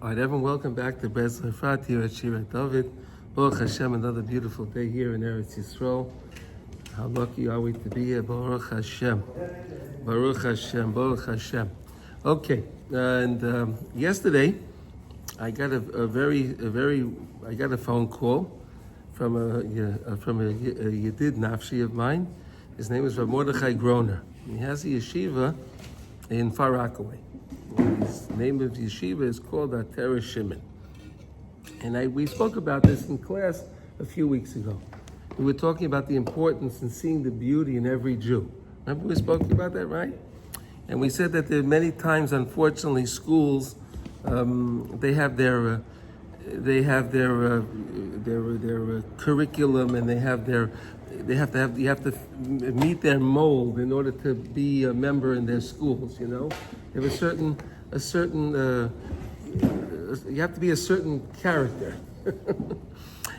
All right, everyone, welcome back to Breslov Efrat here at Shirat David. Baruch Hashem, another beautiful day here in Eretz Yisrael. How lucky are we to be here? Baruch Hashem. Baruch Hashem. Baruch Hashem. Okay, and yesterday I got a phone call from a Yedid Nafshi of mine. His name is Rav Mordechai Groner. He has a yeshiva in Far Rockaway. His name of yeshiva is called Torah Shimon. And we spoke about this in class a few weeks ago. We were talking about the importance in seeing the beauty in every Jew. Remember we spoke about that, right? And we said that there are many times, unfortunately, schools they have their curriculum, and you have to meet their mold in order to be a member in their schools. You know, they have you have to be a certain character.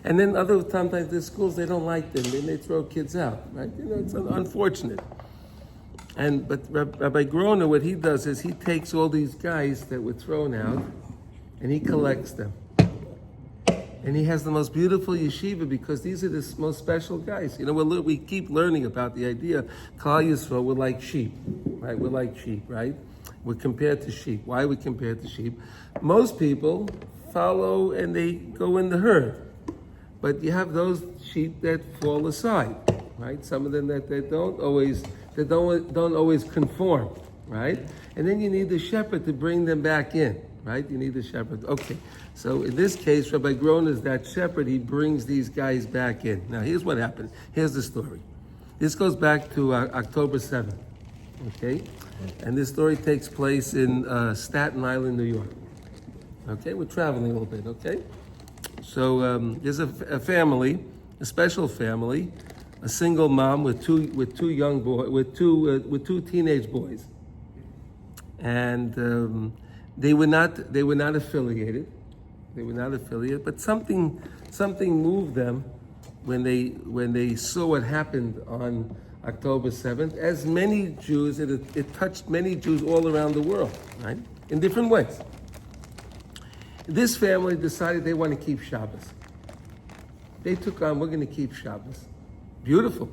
And then sometimes the schools, they don't like them, and they throw kids out, right? You know, it's unfortunate. But Rabbi Groner, what he does is he takes all these guys that were thrown out, and he collects them. And he has the most beautiful yeshiva because these are the most special guys. You know, we keep learning about the idea, Klal Yisrael, we're like sheep, right? We're like sheep, right? We're compared to sheep. Why are we compared to sheep? Most people follow and they go in the herd. But you have those sheep that fall aside, right? Some of them that don't always conform, right? And then you need the shepherd to bring them back in, right? You need the shepherd. Okay, so in this case, Rabbi Groner is that shepherd. He brings these guys back in. Now, here's what happened. Here's the story. This goes back to October 7th, okay? And this story takes place in Staten Island, New York. Okay, we're traveling a little bit, okay? So there's a family, a special family, a single mom with two teenage boys, and they were not affiliated. They were not affiliated, but something moved them when they saw what happened on October 7th. As many Jews, it touched many Jews all around the world, right? In different ways. This family decided they want to keep Shabbos. They took on, we're going to keep Shabbos. Beautiful,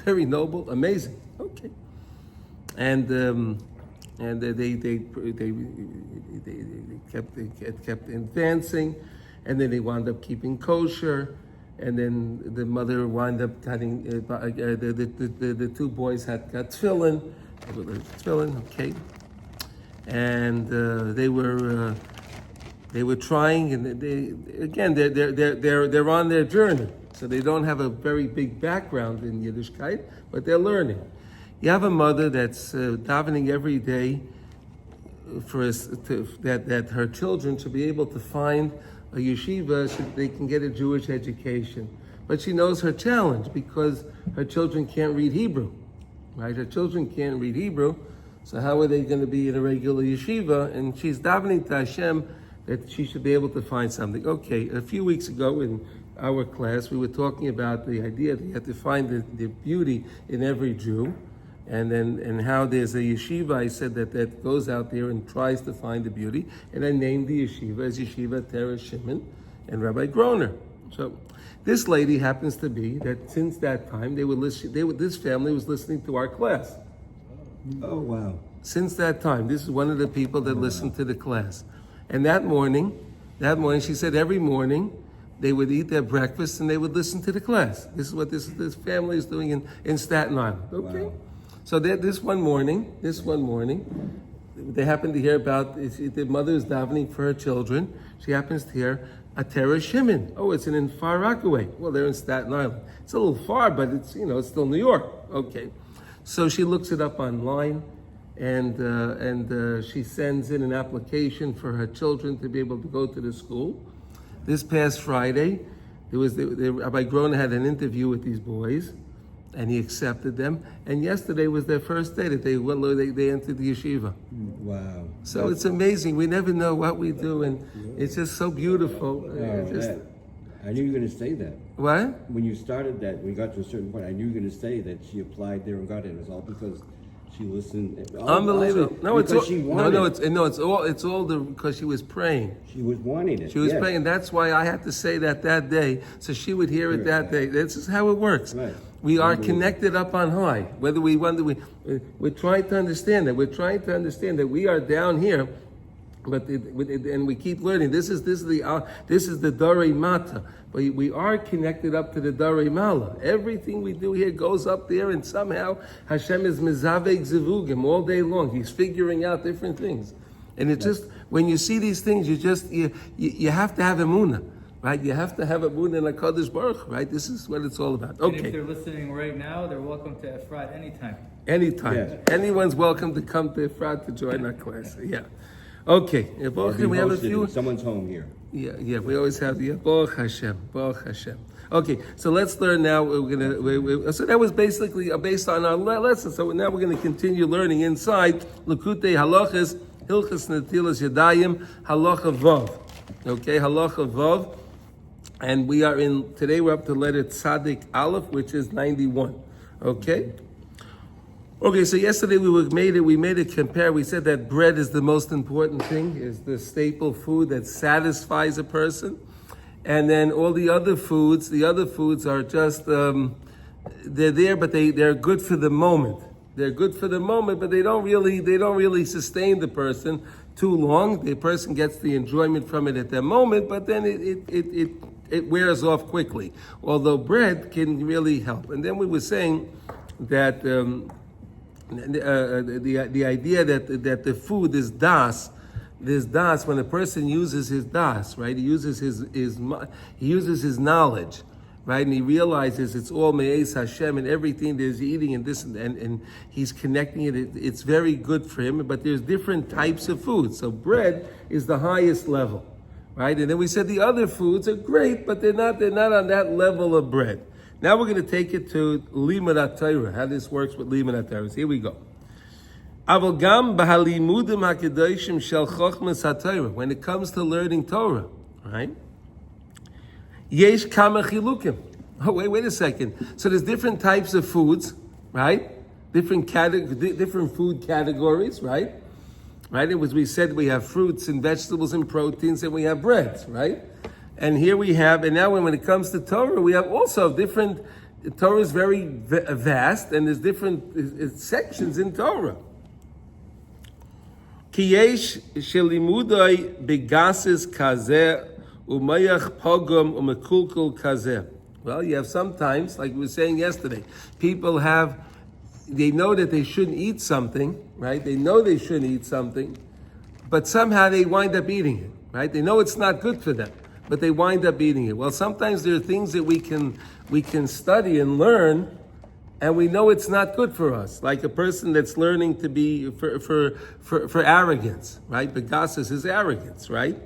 very noble, amazing. Okay. And they kept advancing, and then they wound up keeping kosher, and then the mother wound up cutting. The two boys got tefillin, okay, and they were trying, and they're on their journey, so they don't have a very big background in Yiddishkeit, but they're learning. You have a mother that's davening every day that her children should be able to find a yeshiva so they can get a Jewish education. But she knows her challenge because her children can't read Hebrew, right? Her children can't read Hebrew, so how are they going to be in a regular yeshiva? And she's davening to Hashem that she should be able to find something. Okay, a few weeks ago in our class, we were talking about the idea that you have to find the beauty in every Jew. And how there's a yeshiva, I said that goes out there and tries to find the beauty. And I named the yeshiva as Yeshiva Torah Shimon and Rabbi Groner. So this lady happens to be that since that time, this family was listening to our class. Oh, wow. Since that time, this is one of the people that listened to the class. And that morning, she said every morning, they would eat their breakfast and they would listen to the class. This is what this family is doing in Staten Island. Okay. Wow. So this one morning, they happened to hear about the mother is davening for her children. She happens to hear a Torah Shimon. Oh, it's in Far Rockaway. Well, they're in Staten Island. It's a little far, but it's still New York. Okay, so she looks it up online, and she sends in an application for her children to be able to go to the school. This past Friday, Rabbi Groner had an interview with these boys, and he accepted them. And yesterday was their first day that they entered the yeshiva. Wow! So it's amazing. We never know what we do, and it's just so beautiful. I knew you were going to say that. What? When you started that, we got to a certain point, I knew you were going to say that she applied there and got it. It was all because She listened. Unbelievable. No, it's because all, she wanted. it's all because she was praying. She was wanting it. She was yes. praying. That's why I had to say that day, so she would hear it that day. This is how it works. Right. We are connected up on high. Whether we wonder, we're trying to understand that. We're trying to understand that we are down here, but and we keep learning. This is the Darei Mata. But we are connected up to the Darei Mala. Everything we do here goes up there, and somehow Hashem is mezaveg zivugim all day long. He's figuring out different things, and it's just when you see these things, you have to have emunah, right? You have to have emunah in HaKadosh Baruch Hu, right? This is what it's all about. Okay. And if they're listening right now, they're welcome to Efrat anytime. Anytime. Yes. Anyone's welcome to come to Efrat to join our class. Yeah. Okay. We have a few. Someone's home here. Yeah, we always have Baruch Hashem, Baruch Hashem. Okay, so let's learn now. So that was basically based on our lesson. So now we're going to continue learning inside Likutey Halachos, Hilchos Netilas Yadayim, Halacha Vav. Okay, Halacha Vav, and today we're up to letter Tzadik Aleph, which is 91. Okay. Okay, so yesterday we made a compare. We said that bread is the most important thing, is the staple food that satisfies a person. And then all the other foods are just, they're there, but they're good for the moment. They're good for the moment, but they don't really sustain the person too long. The person gets the enjoyment from it at that moment, but then it wears off quickly. Although bread can really help. And then we were saying that, the idea that the food is das, when a person uses his das, right? He uses his knowledge, right? And he realizes it's all me'ez Hashem and everything there's eating and this and he's connecting it. It's very good for him. But there's different types of food. So bread is the highest level, right? And then we said the other foods are great, but they're not on that level of bread. Now we're going to take it to Limud Torah, how this works with Limud Torah. Here we go. Aval gam b'halimudim hakedoshim shel chochmas haTorah. When it comes to learning Torah, right? Yesh kama chilukim. Oh, wait a second. So there's different types of foods, right? Different food categories, right? Right? As we said, we have fruits and vegetables and proteins, and we have breads, right? And here we have, and now when it comes to Torah, we have also different, Torah is very vast, and there's different sections in Torah. Ki yesh shelimudai begasis kazeh umayach pogum umekulkul kazeh. Well, you have sometimes, like we were saying yesterday, people they know that they shouldn't eat something, right? They know they shouldn't eat something, but somehow they wind up eating it, right? They know it's not good for them, but they wind up eating it. Well, sometimes there are things that we can study and learn, and we know it's not good for us. Like a person that's learning to be for arrogance, right? Begasus is arrogance, right?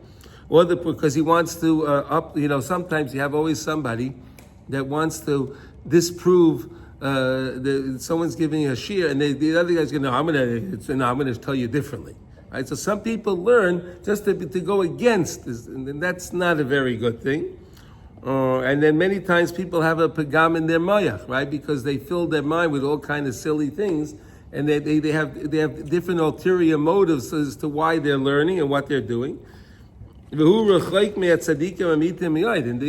Or because he wants to sometimes you have always somebody that wants to disprove. Someone's giving a shir, and the other guy's going, I'm going to tell you differently. Right? So some people learn just to go against this, and that's not a very good thing. And then many times people have a pagam in their mayach, right? Because they fill their mind with all kind of silly things, and they have different ulterior motives as to why they're learning and what they're doing. And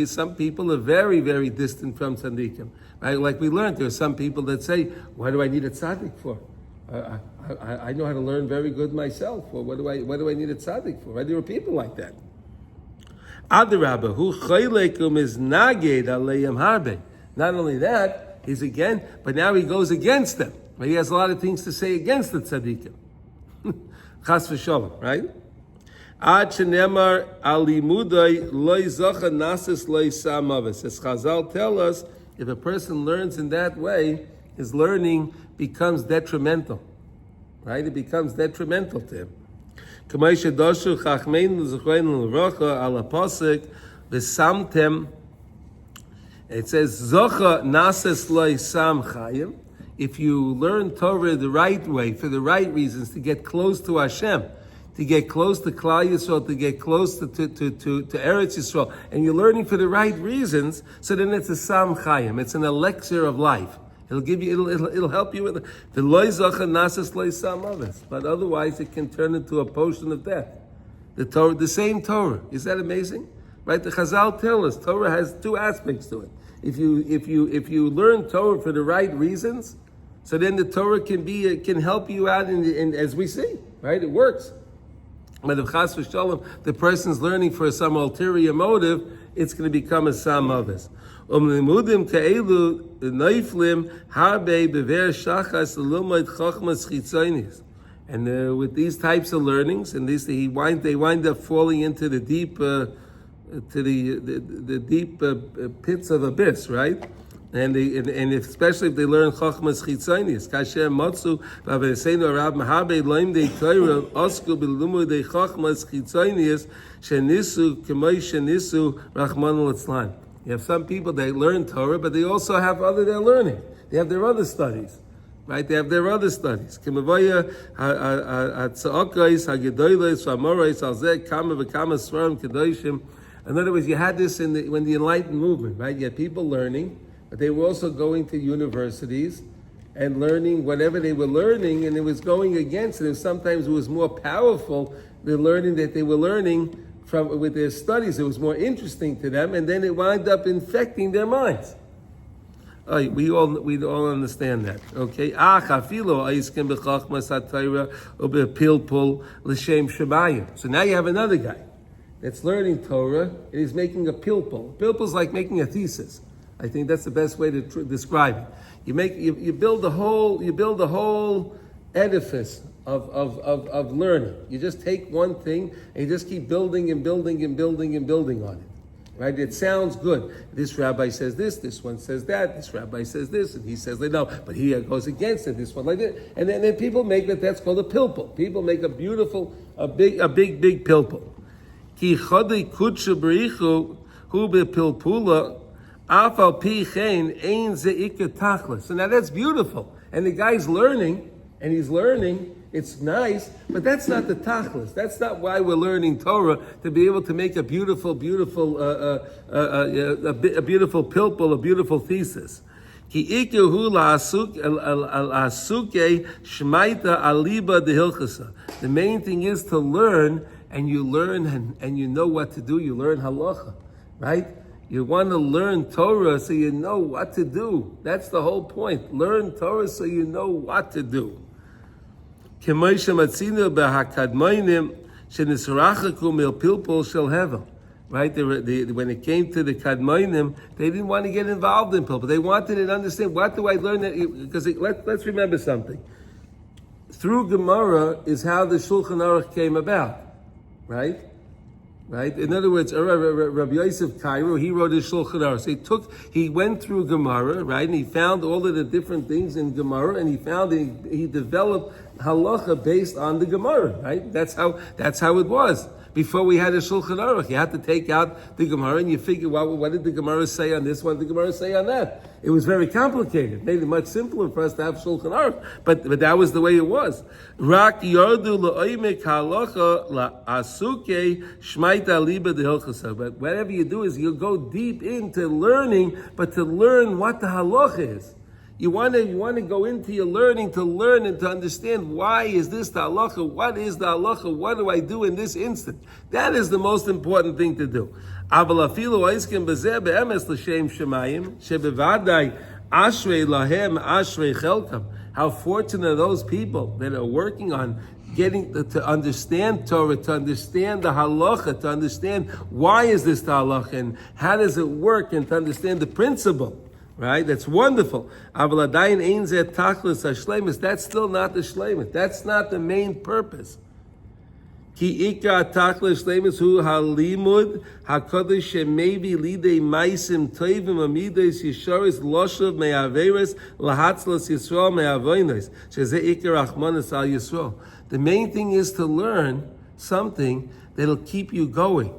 some people are very, very distant from tzaddikim. Right? Like we learned, there are some people that say, "Why do I need a tzaddik for? I know how to learn very good myself. Or what do I need a tzaddik for?" Right? There are people like that. Adarabba, who chaylekum is naged aleim harbe. Not only that, he's again, but now he goes against them. Right? He has a lot of things to say against the tzaddikim. Chas v'sholom, right? Ad shenemar alimudai loy zacha nasis loy samavis. As Chazal tell us, if a person learns in that way, his learning becomes detrimental. Right? It becomes detrimental to him. It says, Zocha nases loy sam chayim. If you learn Torah the right way, for the right reasons, to get close to Hashem, to get close to Klal Yisrael, to get close to Eretz Yisrael, and you're learning for the right reasons, so then it's a sam chayim. It's an elixir of life. It'll give you. It'll help you with the loy zacha nasas loy samavis. But otherwise, it can turn into a potion of death. The Torah, the same Torah. Is that amazing? Right? The Chazal tell us Torah has two aspects to it. If you learn Torah for the right reasons, so then the Torah can help you out in as we see. Right? It works. But if chas v'shalom, the person's learning for some ulterior motive, it's going to become a samavis. Limudim ka'elu neiflim harbe bever shachas l'ilmod chachmas chitzonis. And with these types of learnings, and they wind up falling into the deep deep pits of abyss, right? And especially if they learn chachmas chitzonis, kasher matzu v'aveseinu rab mahabe loim de Torah osku b'limudei chachmas chitzonis shenisu k'may shenisu rachmanu litzlan. You have some people that learn Torah, but they also have they're learning. They have their other studies, right? They have their other studies. K'mavaya hatza'okais hagedolos v'amorais alzeh kama v'kama svarim kedoshim. In other words, you had this when the Enlightened movement, right? You had people learning, but they were also going to universities and learning whatever they were learning, and it was going against it. And sometimes it was more powerful, the learning that they were learning with their studies. It was more interesting to them, and then it wound up infecting their minds. We all understand that, okay? So now you have another guy that's learning Torah, and he's making a pilpul. Pilpul is like making a thesis. I think that's the best way to describe it. You build the whole edifice of learning. You just take one thing and you just keep building and building and building and building on it. Right? It sounds good. This rabbi says this one says that, this rabbi says this, and he says no, but he goes against it, this one like this. And then people make that's called a pilpul. People make a big pilpul. Ki chadei kutsha b'richu hu b'pilpula afal pi chen ein ze'ikah tachlis. So now that's beautiful. And the guy's learning, and he's learning, it's nice, but that's not the tachlis. That's not why we're learning Torah, to be able to make a beautiful pilpul, a beautiful thesis. Ki ikahu la'asuke shmaita aliba dehilchasa. The main thing is to learn, and you learn and you know what to do. You learn halacha, right? You want to learn Torah so you know what to do. That's the whole point. Learn Torah so you know what to do. Right? When it came to the Kadmonim, they didn't want to get involved in pilpul. They wanted to understand, what do I learn? Because let's remember something. Through Gemara is how the Shulchan Aruch came about. Right? In other words, Rabbi Yosef Cairo, he wrote his Shulchan Aruch. So he went through Gemara, right, and he found all of the different things in Gemara, and he developed halacha based on the Gemara, right? That's how it was. Before we had a Shulchan Aruch, you had to take out the Gemara and you figure, what did the Gemara say on this? What did the Gemara say on that? It was very complicated. It made it much simpler for us to have Shulchan Aruch, but that was the way it was. Rak yardu la'oimek halacha la'asuke shmaita liba dehilchasa. But whatever you do is you go deep into learning, but to learn what the halacha is. You want to go into your learning to learn and to understand, why is this the halacha? What is the halacha? What do I do in this instant? That is the most important thing to do. Aval afilu oiskim bezeh be'emes l'shem shemayim shebevadai ashrei lahem ashrei chelkam. How fortunate are those people that are working on getting to understand Torah, to understand the halacha, to understand why is this the halacha and how does it work, and to understand the principle. Right? That's wonderful. That's still not the shleimus. That's not the main purpose. Ki ika tachlis shleimus hu halimud hakadosh shemevi lidei maisim toivim amidos yishoris loshav me'averes lahatzlas Yisrael me'avonos shezeh ika rachmanas al Yisrael. The main thing is to learn something that'll keep you going.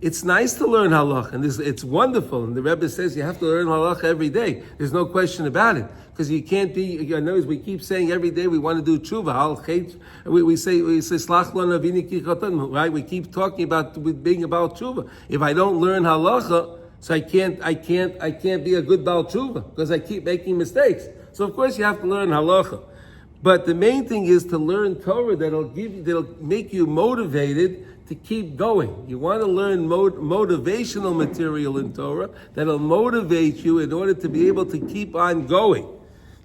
It's nice to learn halacha, and it's wonderful. And the Rebbe says you have to learn halacha every day. There's no question about it, because you can't be. I know we keep saying every day we want to do tshuva. We say slach lana v'ini kichatan, right? We keep talking about being about tshuva. If I don't learn halacha, So I can't be a good Baal Tshuva because I keep making mistakes. So of course you have to learn halacha. But the main thing is to learn Torah that'll make you motivated to keep going. You want to learn motivational material in Torah that'll motivate you in order to be able to keep on going.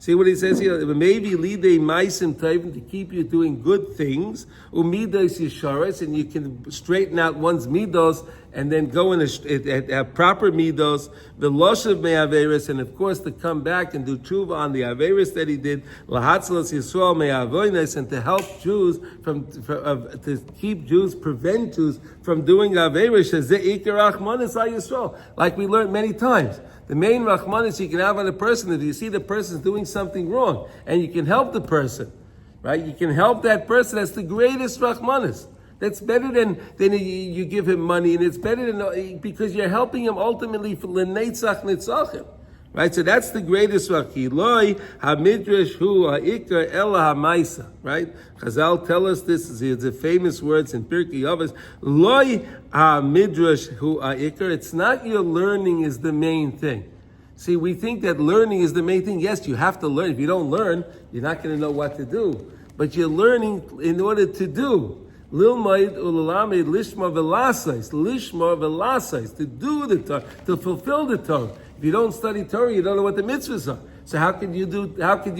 See what he says here? Maybe lidei maisim tovim, to keep you doing good things. Umidos yisharos, and you can straighten out one's midos and then go in a proper midos. Veloshav me'averis, and of course to come back and do tshuva on the averis that he did. Lahatzalos Yisrael me'avonos, and to help Jews to keep Jews, prevent Jews from doing averis. Shezeh ikar rachmanis al Yisrael, like we learned many times. The main rachmanis you can have on a person, if you see the person's doing something wrong, and you can help the person, right? You can help that person. That's the greatest rachmanis. That's better than you give him money, and it's better than, because you're helping him ultimately for l'neitzach nitzachim, right? So that's the greatest rachmanis. Loi hamidrash hu ha'ikar ela ha'maisa, right? Chazal tell us this. It's the famous words in Pirkei Avos. Loi hamidrash hu ha'ikar. It's not your learning is the main thing. See, we think that learning is the main thing. Yes, you have to learn. If you don't learn, you're not going to know what to do. But you're learning in order to do. Lilmaid ulalamed lishma velasais, to do the Torah, to fulfill the Torah. If you don't study Torah, you don't know what the mitzvahs are. So how could you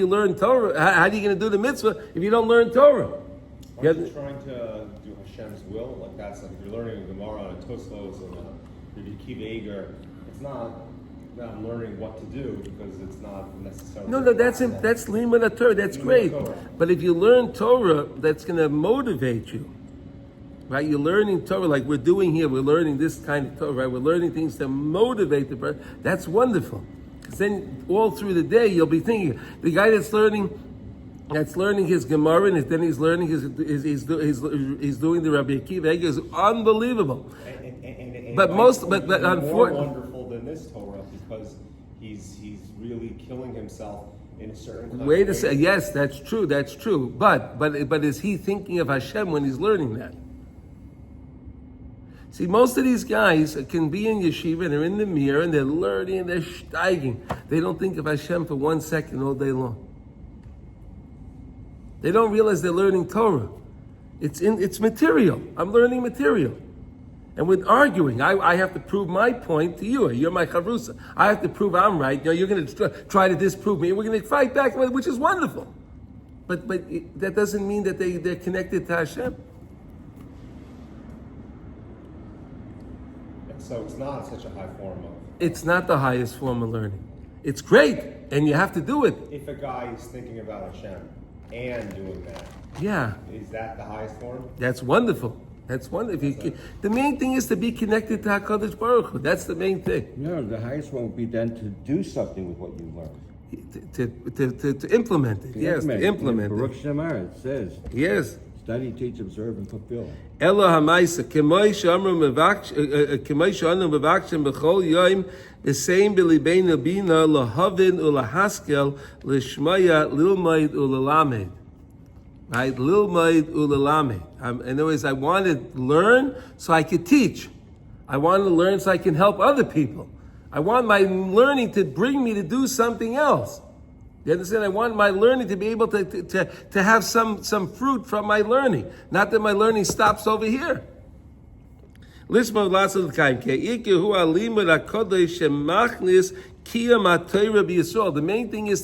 learn Torah? How are you going to do the mitzvah if you don't learn Torah? Are you trying to do Hashem's will? Like that's like if you're learning a Gemara on a Tosfos and Rabbi Akiva Eiger, it's not that I'm learning what to do because it's not necessarily. No, that's limud Torah. That's great. But if you learn Torah, that's going to motivate you. Right, you're learning Torah like we're doing here. We're learning this kind of Torah. Right, we're learning things to motivate the person. That's wonderful. Because then all through the day you'll be thinking. The guy that's learning his Gemara and then he's learning he's doing the Rabbi Akiva Eiger is unbelievable. But unfortunately, more wonderful than this Torah because he's really killing himself in a certain kind way of to say. Yes, that's true. But is he thinking of Hashem when he's learning that? See, most of these guys can be in yeshiva and they're in the mirror and they're learning and they're steiging. They don't think of Hashem for 1 second all day long. They don't realize they're learning Torah. It's material. I'm learning material. And with arguing, I have to prove my point to you. You're my chavrusa. I have to prove I'm right. You're going to try to disprove me. We're going to fight back, which is wonderful. But that doesn't mean that they're connected to Hashem. So it's not such a high form of. It's not the highest form of learning. It's great, and you have to do it. If a guy is thinking about Hashem and doing that, yeah, is that the highest form? That's wonderful. That's wonderful. The main thing is to be connected to HaKadosh Baruch Hu. That's the main thing. No, the highest one would be then to do something with what you learned. To implement it. Yes, to implement it. Baruch Shemar, it says. Yes. Study, teach, observe, and fulfill. Elo hamaisa k'moi she'amru mevakshim b'chol yoyim b'seim b'libeinu bina lahavin ulahaskel l'shmaya lilmaid ulalamed. Right, lilmaid ulalamed. In other words, I want to learn so I can teach. I want to learn so I can help other people. I want my learning to bring me to do something else. You understand? I want my learning to be able to have some fruit from my learning. Not that my learning stops over here. The main thing is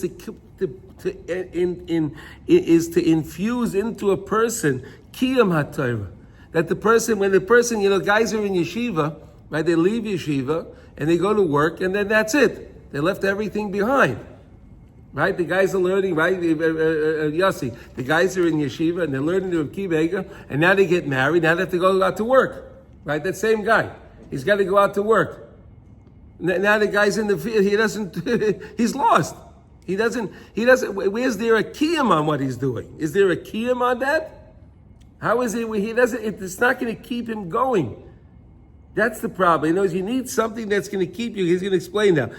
to infuse into a person kiyam haTorah. That the person, when the person, guys are in yeshiva, right? They leave yeshiva and they go to work, and then that's it. They left everything behind. Right, the guys are learning. Right, Yossi. The guys are in yeshiva and they're learning to Akiva Eiger, and now they get married. Now they have to go out to work. Right, that same guy, he's got to go out to work. Now the guy's in the field. He doesn't. He's lost. He doesn't. Where's there a kiyum on what he's doing? Is there a kiyum on that? How is it? He doesn't. It's not going to keep him going. That's the problem. You need something that's going to keep you. He's going to explain now.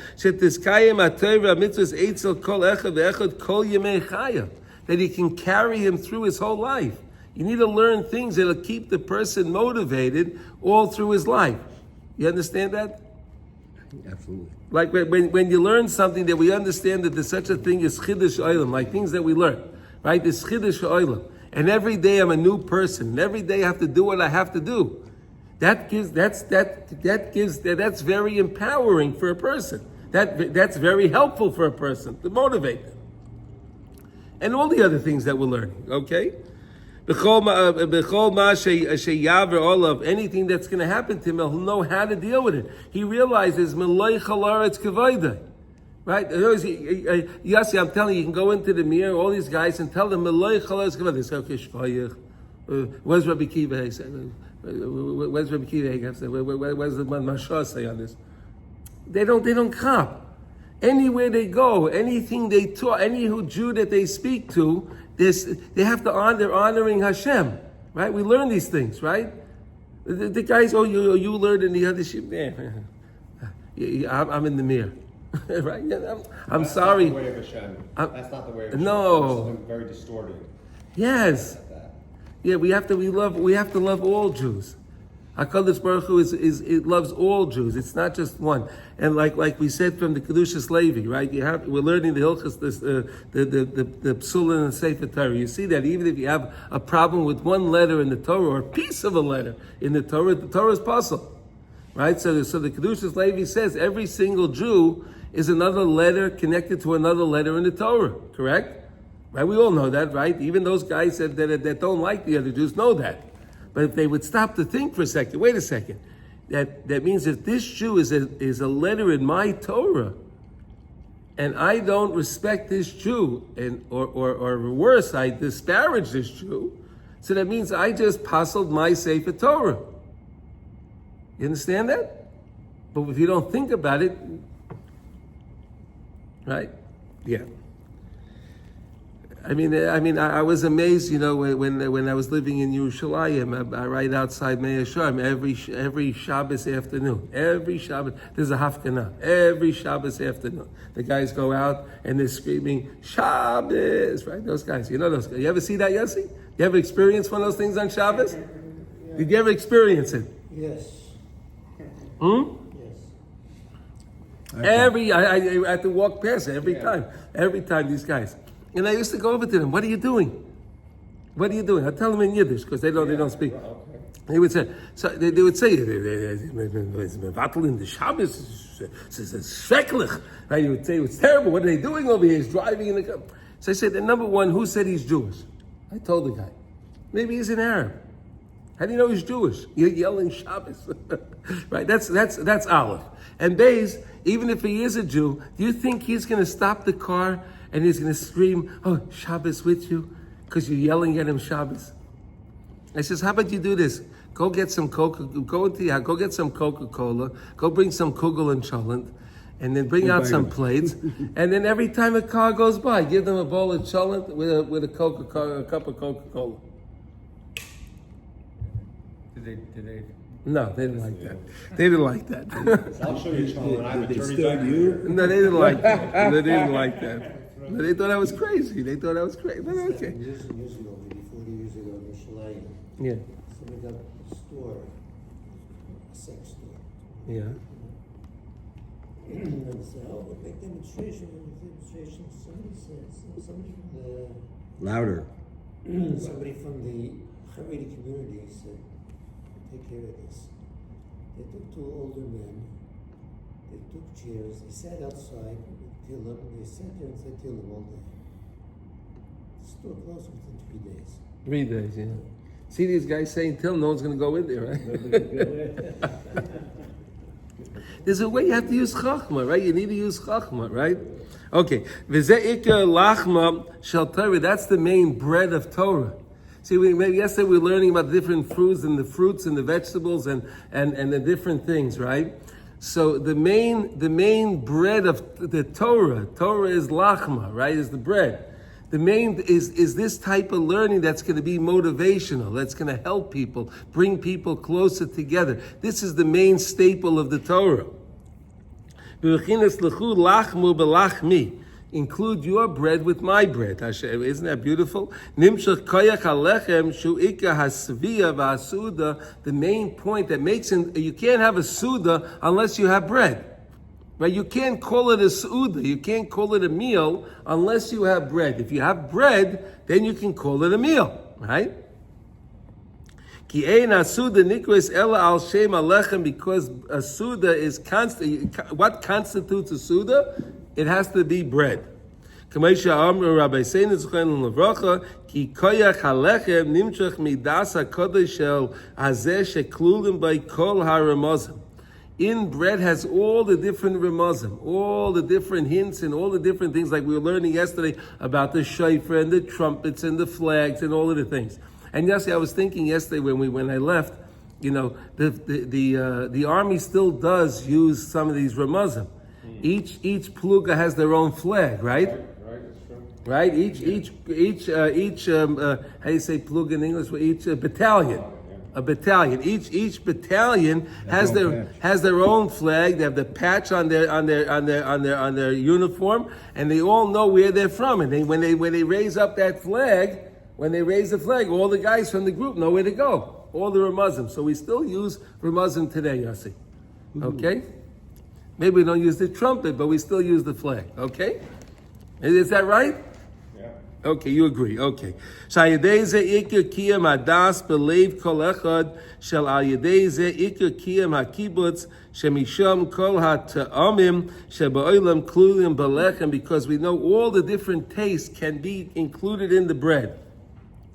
That he can carry him through his whole life. You need to learn things that'll keep the person motivated all through his life. You understand that? Absolutely. Like when you learn something that we understand that there's such a thing as chiddush olam, like things that we learn, right? There's chiddush olam, and every day I'm a new person, and every day I have to do what I have to do. That's very empowering for a person. That's very helpful for a person to motivate them. And all the other things that we're learning, okay? Anything that's going to happen to him, he'll know how to deal with it. He realizes, right? Yossi, I'm telling you, you can go into the mirror, all these guys, and tell them, where's Rabbi Kiva? Where's Rabbi Kiva? Where's the Mashah say on this? They don't cop. Anywhere they go, anything they talk, any Jew that they speak to, they have to they're honoring Hashem, right? We learn these things, right? The guys, you learned in the other ship. I'm in the mirror, right? I'm That's sorry. Not the way of Hashem. That's not the way of Hashem. No. It's something very distorted. Yes. Yeah, we have to love all Jews. HaKadosh Baruch Hu it loves all Jews. It's not just one. And like we said from the Kedushas Levi, right? We're learning the Hilchos, the Psulah and the Sefer Torah. You see that even if you have a problem with one letter in the Torah or a piece of a letter in the Torah is puzzle, right? So the Kedushas Levi says every single Jew is another letter connected to another letter in the Torah. Correct? Right? We all know that, right? Even those guys that don't like the other Jews know that. But if they would stop to think for a second, wait a second, that means if this Jew is a letter in my Torah, and I don't respect this Jew, or worse, I disparage this Jew, so that means I just puzzled my Sefer Torah. You understand that? But if you don't think about it, right? Yeah. I mean, I was amazed, when I was living in Yerushalayim, right outside Mea Sharm, every Shabbos afternoon, there's a hafkana. Every Shabbos afternoon, the guys go out and they're screaming Shabbos, right? Those guys, those guys. You ever see that, Yossi? You ever experience one of those things on Shabbos? Did you ever experience it? Yes. Yes. I had to walk past it every time these guys. And I used to go over to them. What are you doing? What are you doing? I tell them in Yiddish because they don't speak. They would say, they would say, "Vatel in the Shabbos is schrecklich." Right? You would say, "It's terrible. What are they doing over here? He's driving in the car." So I said, number one, who said he's Jewish? I told the guy. Maybe he's an Arab. How do you know he's Jewish? You're yelling Shabbos, right? That's Aleph. And Beis, even if he is a Jew, do you think he's going to stop the car and he's going to scream, "Oh, Shabbos with you," because you're yelling at him Shabbos? I says, how about you do this? Go get some go get some Coca-Cola, go bring some kugel and cholent, and then bring out some plates, and then every time a car goes by, give them a bowl of cholent with a cup of Coca-Cola. Did they? No, they didn't like that. They didn't like that. I'll show you cholent. I have a dirty disturb you? No, they didn't like that. They didn't like that. But they thought I was crazy. But okay. Years ago, maybe 40 years ago, in Yerushalayim, Yeah. somebody got a store, a sex store. Yeah. And they said, "Oh, we'll make demonstration." Somebody from Louder. somebody from the Haredi community said, "Take care of this." They took two older men. They took chairs. They sat outside with Tillim. They sat there and said Tillim all day. The store closed within 3 days. 3 days, yeah. See these guys saying till no one's going to go in there, right? There's a way you have to use chachma, right? You need to use chachma, right? Okay. That's the main bread of Torah. See, yesterday we were learning about different fruits and the vegetables and the different things, right? So the main bread of the Torah is lachma, right? Is the bread. The main is this type of learning that's going to be motivational, that's going to help people, bring people closer together. This is the main staple of the Torah. Include your bread with my bread. Hashem, isn't that beautiful? The main point that makes it, you can't have a suda unless you have bread. Right? You can't call it a seuda. You can't call it a meal unless you have bread. If you have bread, then you can call it a meal. Right? Ki ein asuda nikres ela al shem alechem, because a suda is constant. What constitutes a suda? It has to be bread. K'meisha amru Rabbi Seinu Zechon Levracha ki koyach halechem nimshach midas hakodesh shel hazeh sheklulim by kol haramazim. In bread has all the different remazim, all the different hints and all the different things, like we were learning yesterday about the shofar and the trumpets and the flags and all of the things. And yesterday, I was thinking yesterday when I left, the army still does use some of these ramazim. Each pluga has their own flag, right? Right, that's true. Right. Each how do you say pluga in English? Each battalion. A battalion. Each battalion has their own flag. They have the patch on their uniform, and they all know where they're from. And when they raise up that flag. When they raise the flag, all the guys from the group know where to go. All the Ramazim. So we still use Ramazim today, Yossi. Okay? Maybe we don't use the trumpet, but we still use the flag. Okay? Is that right? Yeah. Okay, you agree. Okay. Shayedei ze ikar kiyam hadas belev kol echad shel al yedei ze ikar kiyam hakibutz shemisham kol hata'amim sheba'olam klulim belechem, because we know all the different tastes can be included in the bread.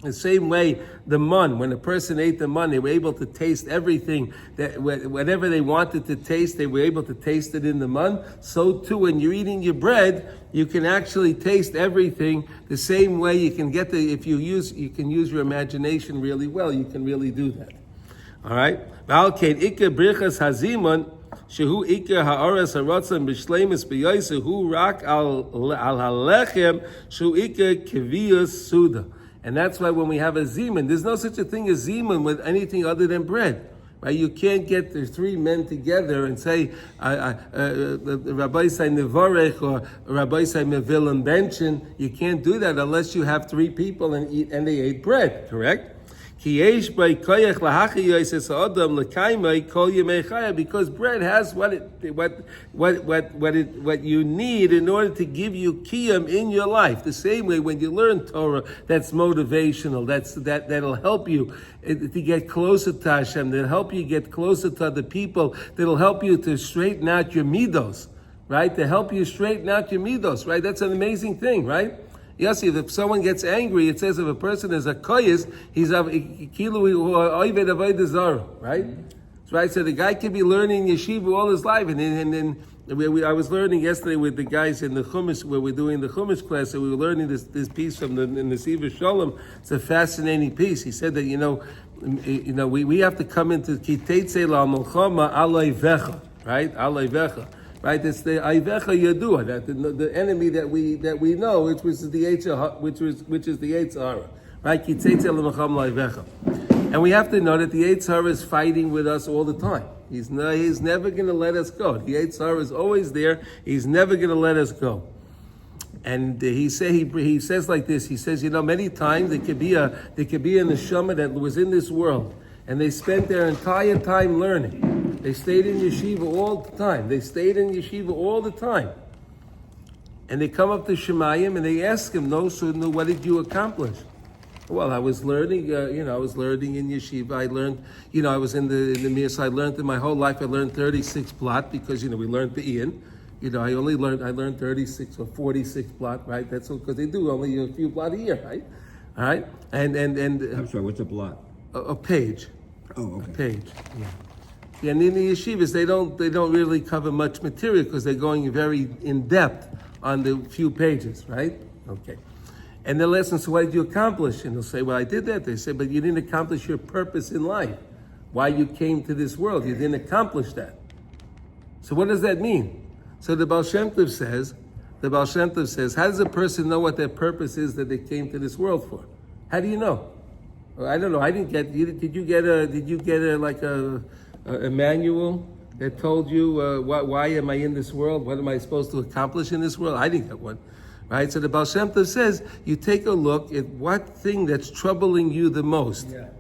The same way, the mun, when a person ate the mun, they were able to taste everything, that whatever they wanted to taste, they were able to taste it in the mun. So too, when you're eating your bread, you can actually taste everything the same way. You can get if you can use your imagination really well. You can really do that. All right. V'alkein ikar brichas hazimon shehu ikar ha'aras haratzon b'shleimus b'yosehu rak al halechem shehu ikar kiviyus suda. And that's why when we have a zimun, there's no such a thing as zimun with anything other than bread. Right? You can't get the three men together and say, Rabbi say nevarech or Rabbi say mevilim benchen. You can't do that unless you have three people and they ate bread, correct? Because bread has what you need in order to give you kiyam in your life. The same way when you learn Torah, that's motivational. That'll help you to get closer to Hashem. That'll help you get closer to other people. That'll help you to straighten out your midos, right? To help you straighten out your midos, right? That's an amazing thing, right? Yes, if someone gets angry, it says if a person is a koyis, he's a kilu oived avodah zarah, right? Right. So the guy could be learning yeshiva all his life, and I was learning yesterday with the guys in the chumash where we're doing the chumash class, and we were learning this piece from the Nesiva Shalom. It's a fascinating piece. He said that we have to come into kiteitzei la melchama alay vecha, right? Alay vecha. Right, it's the Aivecha Yadua, that the enemy that we know, which is the Yetzer Hara. Right? And we have to know that the Yetzer Hara is fighting with us all the time. He's never going to let us go. The Yetzer Hara is always there. He's never going to let us go. And he says like this. He says, many times there could be a neshama that was in this world, and they spent their entire time learning. They stayed in yeshiva all the time. And they come up to Shemayim and they ask him, what did you accomplish? Well, I was learning, I was learning in yeshiva. I learned, I was in the mir, so I learned in my whole life, I learned 36 blot because, we learned the Ian. I learned 36 or 46 blot, right? That's because they do only a few blot a year, right? All right? And I'm sorry, what's a blot? A page. Oh, okay. A page, yeah. Yeah, and in the yeshivas, they don't really cover much material because they're going very in depth on the few pages, right? Okay. And they'll ask them, so what did you accomplish? And they'll say, well, I did that. They say, but you didn't accomplish your purpose in life. Why you came to this world. You didn't accomplish that. So what does that mean? So the Baal Shem Tov says, how does a person know what their purpose is that they came to this world for? How do you know? Well, I don't know. I didn't get, did you get a manual that told you why am I in this world? What am I supposed to accomplish in this world? I didn't get one, right? So the Baal Shem Tov says, you take a look at what thing that's troubling you the most. Yeah.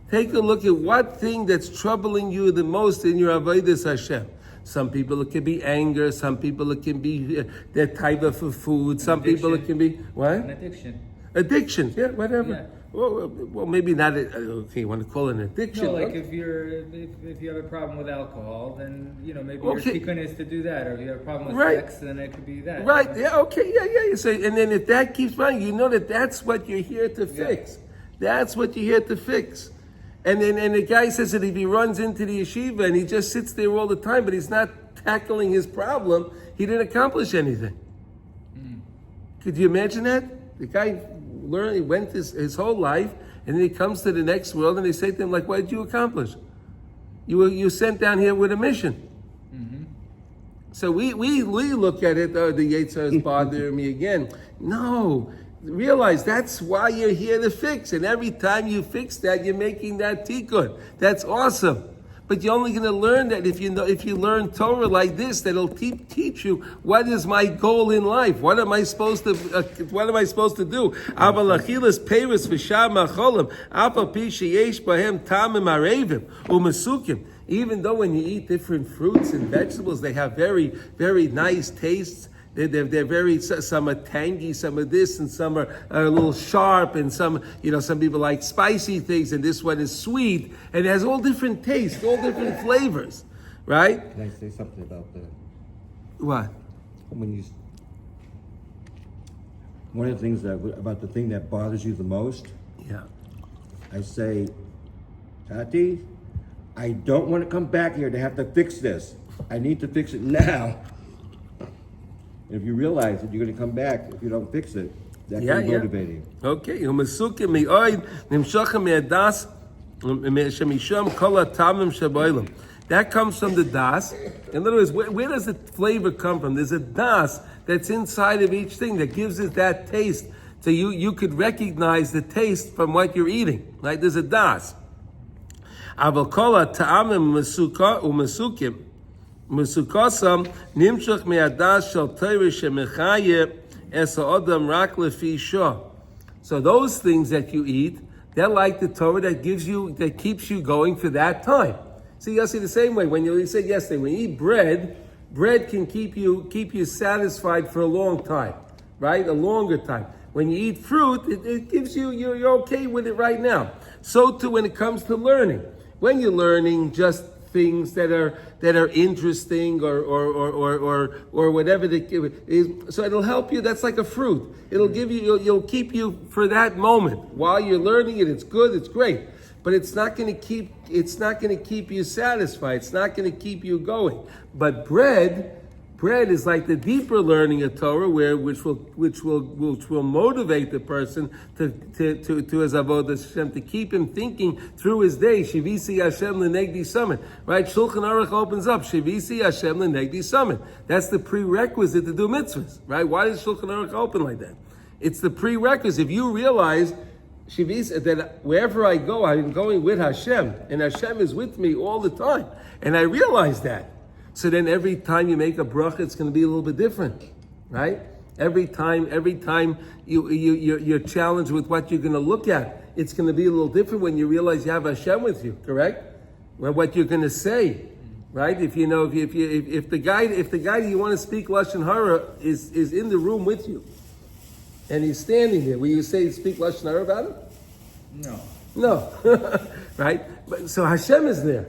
Take a look at what thing that's troubling you the most in your avodas Hashem. Some people it can be anger. Some people it can be their type of food. Some people it can be what? An addiction. Addiction. Yeah, whatever. Yeah. Well, maybe not. Okay, you want to call it an addiction? No, like okay. if you have a problem with alcohol, then maybe Okay. your tikkun is to do that. Or if you have a problem with Right. sex, then it could be that. Right. Yeah. Okay. Yeah. So, and then if that keeps running, you know that's what you're here to fix. That's what you're here to fix. And the guy says that if he runs into the yeshiva and he just sits there all the time, but he's not tackling his problem, he didn't accomplish anything. Could you imagine that? The guy he went his whole life, and then he comes to the next world, and they say to him, like, what did you accomplish? You were sent down here with a mission. So we look at it, the Yetzer is bothering me again. No, realize that's why you're here to fix. And every time you fix that, you're making that tikkun. That's awesome. But you're only going to learn that if you learn Torah like this, that'll teach you what is my goal in life. What am I supposed to do? Aval achilas peiros v'sham macholim, aval pi sheyesh bahem tamim arevim u'mesukim. Even though when you eat different fruits and vegetables, they have very, very nice tastes. They're very, some are tangy, some are this, and some are a little sharp, and some people like spicy things, and this one is sweet, and it has all different tastes, all different flavors, right? Can I say something about that? What? One of the things about the thing that bothers you the most, Yeah. I say, Tati, I don't want to come back here to have to fix this. I need to fix it now. If you realize that you're going to come back if you don't fix it, that can motivate you. Okay. U'mesukim mi'oid nimshochem me'adas shemisham kol ha'tamim shaboilim. That comes from the das. In other words, where does the flavor come from? There's a das that's inside of each thing that gives it that taste. So you could recognize the taste from what you're eating. Right? There's a das. Aval kol ha'tamim u'mesukim Mesukasam nimshach me'adas shel Torah shemechaye es ha'odam rak lefi shah. So those things that you eat, they're like the Torah that keeps you going for that time. See, you see the same way when you said yesterday, when you eat bread can keep you satisfied for a long time, right? A longer time. When you eat fruit, it gives you're okay with it right now. So too when it comes to learning. When you're learning just things that are interesting or whatever so it'll help you. That's like a fruit. It'll give you. You'll keep you for that moment while you're learning it. It's good. It's great. But it's not going to keep you satisfied. It's not going to keep you going. But bread is like the deeper learning of Torah, which will motivate the person to his avodas Hashem, to keep him thinking through his day. Shivisi Hashem l'negdi summit, right? Shulchan Aruch opens up Shivisi Hashem l'negdi summit. That's the prerequisite to do mitzvahs, right? Why does Shulchan Aruch open like that? It's the prerequisite. If you realize that wherever I go, I'm going with Hashem, and Hashem is with me all the time, and I realize that. So then every time you make a bracha, it's going to be a little bit different, right? Every time you're challenged with what you're going to look at, it's going to be a little different when you realize you have Hashem with you, correct? Well, what you're going to say, right? If the guy you want to speak Lashon Hara is in the room with you, and he's standing there, will you speak Lashon Hara about him? No, right? So Hashem is there.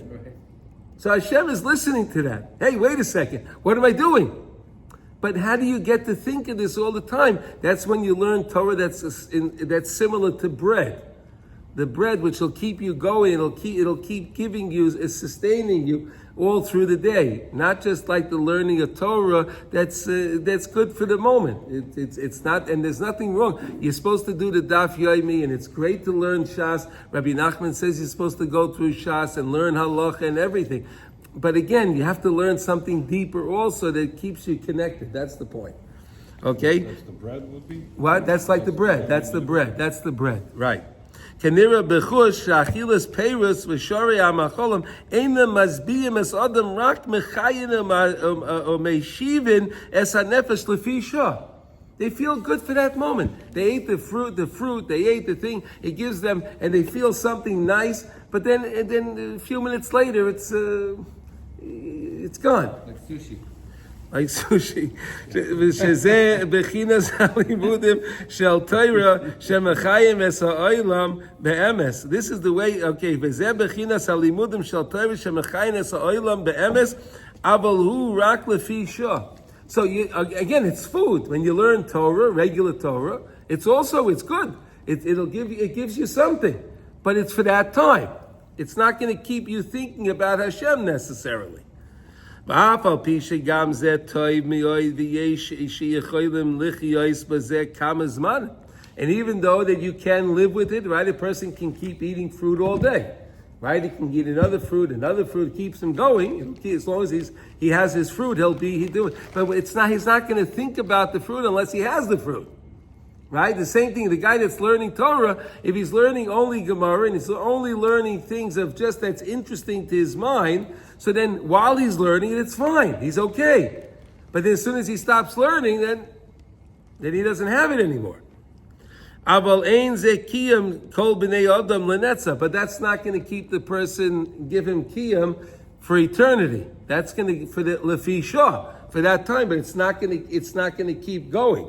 So Hashem is listening to that. Hey, wait a second. What am I doing? But how do you get to think of this all the time? That's when you learn Torah that's similar to bread. The bread which will keep you going, it'll keep giving you, sustaining you all through the day. Not just like the learning of Torah that's good for the moment. It's not, and there's nothing wrong. You're supposed to do the Daf Yomi, and it's great to learn Shas. Rabbi Nachman says you're supposed to go through Shas and learn Halacha and everything. But again, you have to learn something deeper also that keeps you connected. That's the point. Okay? That's the bread would be? What? That's like the bread. That's the bread. That's the bread. Right. Kenira bechush shachilas peiros v'shorei ha'macholim eina mazbiyim es adam rak mechayin o meishivin es hanefesh lefi shah. They feel good for that moment. They ate the fruit, they ate the thing, it gives them, and they feel something nice, but then a few minutes later, it's It's gone. Like sushi. Like sushi. Shezeh bechinas halimudim shel Torah shemachayim es ha'olam be'emes. This is the way, okay, v'zeh bechinas halimudim shel Torah shemachayim es ha'olam be'emes, aval hu rak lefi shah. So again, it's food. When you learn Torah, regular Torah, it's good. It gives you something, but it's for that time. It's not going to keep you thinking about Hashem necessarily. And even though that you can live with it, right? A person can keep eating fruit all day, right? He can eat another fruit keeps him going. As long as he has his fruit, he do it. But he's not going to think about the fruit unless he has the fruit. Right? The same thing, the guy that's learning Torah, if he's learning only Gemara and he's only learning things of just that's interesting to his mind, so then while he's learning it, it's fine. He's okay. But then as soon as he stops learning, then he doesn't have it anymore. But that's not going to keep the person, give him kiyam for eternity. That's going to, for the lefi shah, for that time, but it's not going to keep going.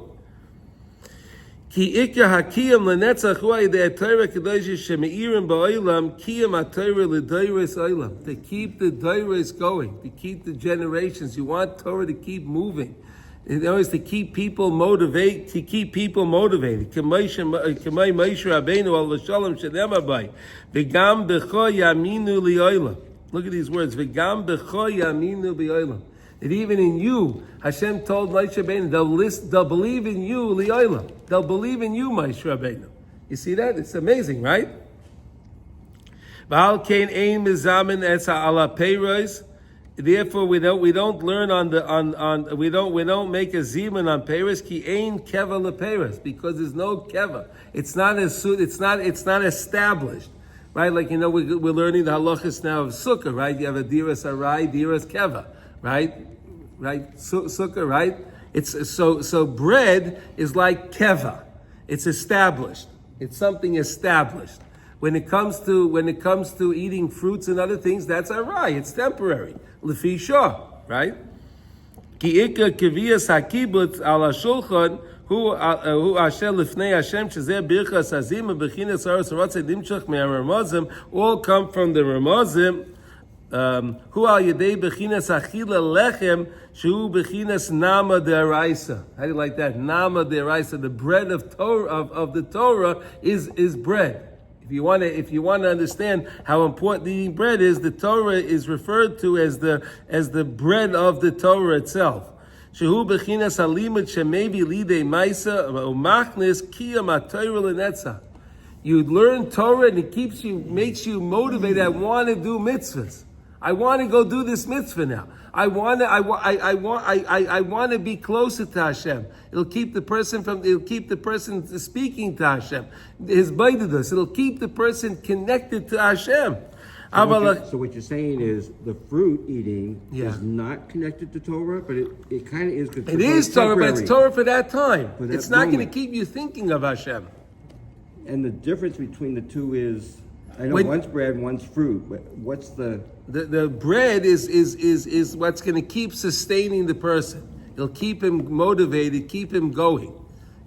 Ki ikka hakiyam lenetzach hu ayidei Torah kedosh shemeirim ba'olam kiyam ha-Torah l'doros olam. To keep the doros going, to keep the generations. You want Torah to keep moving. In other words, to keep people motivated. K'may Moshe Rabbeinu al v'shalom shedemar bay. V'gam b'cho yaminu li'olam. Look at these words. V'gam b'cho yaminu li'olam. That even in you, Hashem told Moshe Rabbeinu, they'll believe in you, li'olam. They'll believe in you, Moshe Rabbeinu. You see that? It's amazing, right? Therefore, we don't learn we don't make a zimun on peiros ki ein keva lepeiros, because there's no keva. It's not established, right? Like we're learning the halachos now of sukkah, right? You have a diras arai, diras keva, right? Right, sukkah, right? It's so bread is like keva. It's established. It's something established. When it comes to eating fruits and other things, that's arai. It's temporary. Lefi shah, right? Ki ikka kiviyas hakibutz ala shulchan hu asher lifnei Hashem shezeh birchas hazim bechinas aros ratzei dimshach me'aramazim, all come from the ramazim. Hu al yedei bechinas achila lechem shu bechinas nama de'araisa. How do you like that? Nama de'araisa. The bread of Torah of the Torah is bread. If you want to understand how important eating bread is, the Torah is referred to as the bread of the Torah itself. Shehu bechinas halimud shemevi lidei maisa umachnis kiyam haTorah lenetzach. You learn Torah and it makes you motivated. I want to do mitzvahs. I want to go do this mitzvah now. I want to be closer to Hashem. It'll keep the person speaking to Hashem. His baidus. It'll keep the person connected to Hashem. So what you're saying is the fruit eating is not connected to Torah, but it kind of is. It is Torah, but it's Torah for that time. It's not going to keep you thinking of Hashem. And the difference between the two is, I know one's bread, one's fruit, but what's the bread is what's going to keep sustaining the person. It'll keep him motivated, keep him going.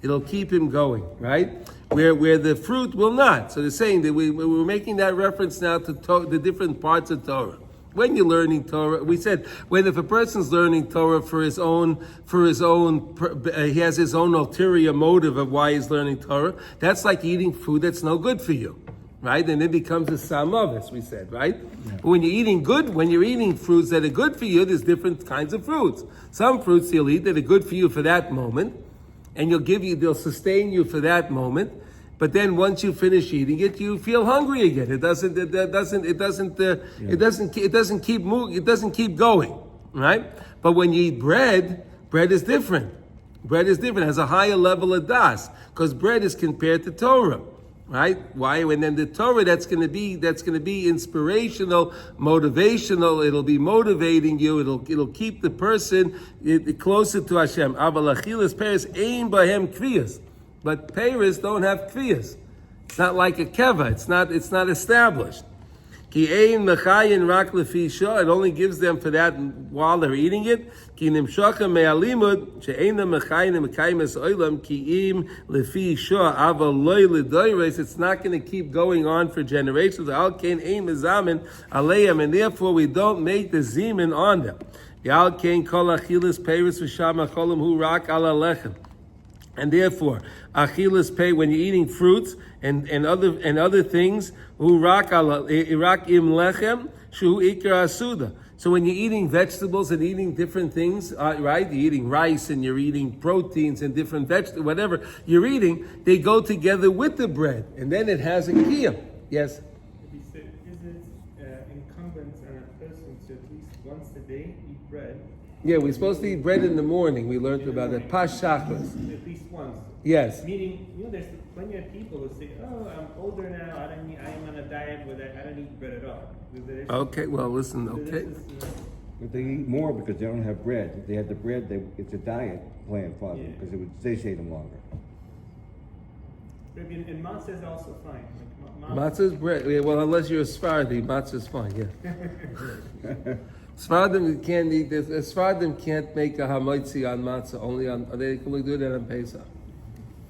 It'll keep him going, right? Where the fruit will not. So they're saying that we're making that reference now to the different parts of Torah. When you're learning Torah, we said if a person's learning Torah for his own, he has his own ulterior motive of why he's learning Torah. That's like eating food that's no good for you. Right? And it becomes a samov, as we said, right? Yeah. But when you're eating fruits that are good for you, there's different kinds of fruits. Some fruits you'll eat that are good for you for that moment, and they'll sustain you for that moment. But then once you finish eating it, you feel hungry again. It doesn't keep going, right? But when you eat bread is different. Bread is different, it has a higher level of das, because bread is compared to Torah. Right? Why? And then the Torah that's going to be inspirational, motivational. It'll be motivating you. It'll keep the person closer to Hashem. Avalachilas peiros ein bahem kviyas, but peiros don't have kviyas. It's not like a keva. It's not established. Ki ein mechayin rak lefi shah. It only gives them for that while they're eating it. Ki nimshachem me'alimud she'eina mechayin mekayim es olam ki im lefi shah ava loy ledoyres. It's not going to keep going on for generations. Al kein ein mezamin aleim, and therefore we don't make the zeman on them. Al kein kol achilas peiros v'sham acholim hu rak ala lechem. And therefore, achilas pei, when you're eating fruits and other things, hu rak im lechem shu ikar asuda. So when you're eating vegetables and eating different things, right? You're eating rice and you're eating proteins and different vegetables, whatever you're eating, they go together with the bread, and then it has a kiyam. Yes. Is it incumbent on a person to at least once a day eat bread? Yeah, we're supposed to eat bread in the morning. We learned about it. Pas shachos. At least once. Yes. Meaning, there's plenty of people who say, "Oh, I'm older now. I am on a diet where I don't eat bread at all." Okay. Well, listen. Okay. But they eat more because they don't have bread. If they had the bread, it's a diet plan for them because it would satiate them longer. And matzah is also fine. Like, Matzah is bread. Yeah, well, unless you're a Sephardi, matzah is fine. Yeah. Sephardim can't eat this. Sephardim can't make a hamotzi on matzah. Only on they can do that on Pesach.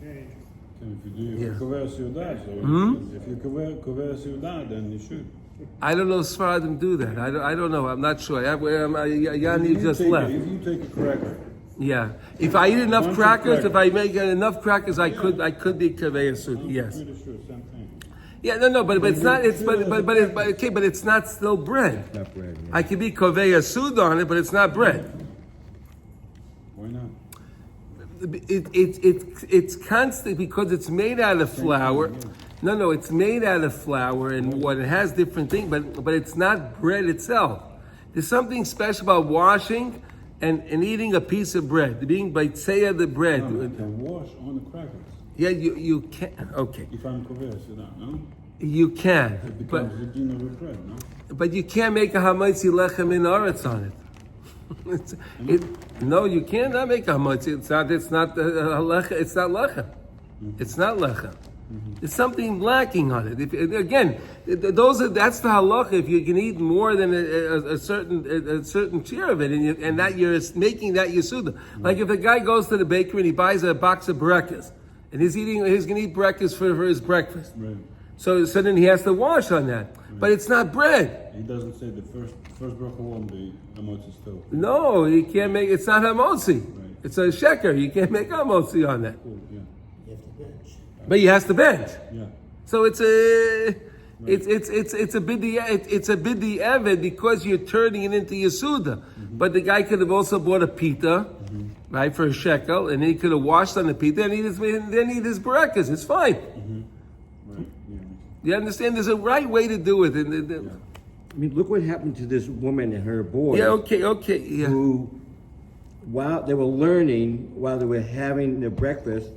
Very interesting. If you do, Yeah. if you cover Suda, so if you cover Suda, then you should. I don't know if Sephardim do that. I don't know. I'm not sure. Yanni just left. If you take a cracker, Yeah. If I eat enough Bunch of crackers, if I crackers. make enough crackers, I could be kaveh sud. I'm Yes. pretty sure same thing. Yeah. No. But it's not. It's but okay. But it's not still bread. It's not bread. Yeah. I could be kaveh sud on it, but it's not bread. Why not? It's constant because it's made out of flour. No, it's made out of flour and what it has different things, but it's not bread itself. There's something special about washing and eating a piece of bread, being baitzea the bread. No, I can wash on the crackers. Yeah, you can. Okay, If I'm cover Suda, no? you can, It but becomes the din of the bread, no? but you can't make a hametzi lechem in aretz on it. No, you cannot make a hametzi. It's not lechem. It's not lechem. It's not lechem. There's something lacking on it. Again, that's the halacha. If you can eat more than a certain share of it, and that you're making that yisuda. Like if a guy goes to the bakery and he buys a box of breakfast, and he's going to eat breakfast for his breakfast. Right. So then he has to wash on that. But it's not bread. He doesn't say the first bracha won't be hamotzi still. No, you can't make. It's not hamotzi. Right. It's a sheker. You can't make hamotzi on that. Cool, yeah. You have to bench. But he has to bench. Yeah. So it's a bidi eved because you're turning it into yasuda. But the guy could have also bought a pita, right, for a shekel, and he could have washed on the pita and then eat his barakas. It's fine. Right. Yeah. You understand? There's a right way to do it. I mean, look what happened to this woman and her boy. Yeah. Okay. Yeah. Who, while they were learning, while they were having their breakfast,